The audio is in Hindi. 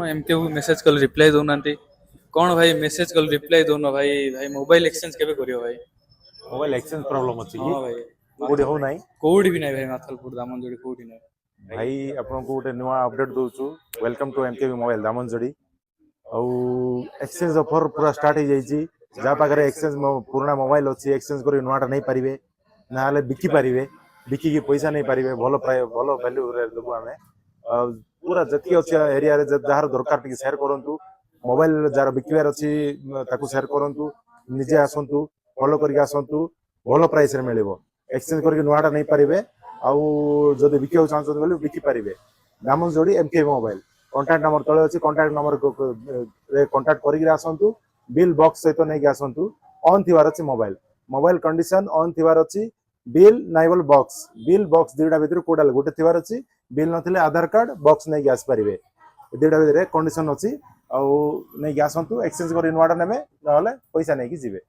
एमके मेसेज कल रिप्लाई दौना कौन भाई मेसेज कल रिप्लाई दौन भाई भाई मोबाइल एक्सचेंज केबे करियो भाई मोबाइल एक्सचेंज प्रॉब्लम अछि हाँ कि भाई कोडी हो नाही कोड भी नहीं भाई माथलपुर दामनजोड़ी कोड नहीं भाई आपन को गोटे नुआ अपडेट दोछु welcome to MKB mobile Damanjodi औ एक्सचेंज ऑफर पूरा स्टार्ट हो जाईची जा पाखरे एक्सचेंज पुराना मोबाइल अछि एक्सचेंज करी नुआटा नहीं परिवे नाले बिकी परिवे बिकी की पैसा नहीं परिवे भलो प्राय भलो वैल्यू रे दबु हमें पूरा जति अछि एरिया रे जहार दरकार टिके शेयर करंतु मोबाइल जार बिकिवार अछि ताकू शेयर करंतु निजे आसंतु फॉलो करके आसंतु भलो प्राइस रे मिलिबो एक्सचेंज करके नुआटा नहीं परिवे आउ जदि बिकियो चाहछन बोले बिकी परिवे Damanjodi MK mobile contact number तळे अछि कांटेक्ट नंबर रे कांटेक्ट करिक आसंतु बिल बॉक्स सहित नहीं आसंतु ऑन थिवार अछि मोबाइल मोबाइल कंडीशन ऑन थिवार अछि बिल नाइबल बिल बॉक्स दुटा भीतर कोडाल गोटे थिवार अछि बिल नथिले आधार कार्ड बॉक्स नहीं आस परिवे दुटा भीतर कंडीशन अछि आ नहीं आसंतु एक्सचेंज करी नुआटा नेबे नहले पैसा नहीं कि जिवे।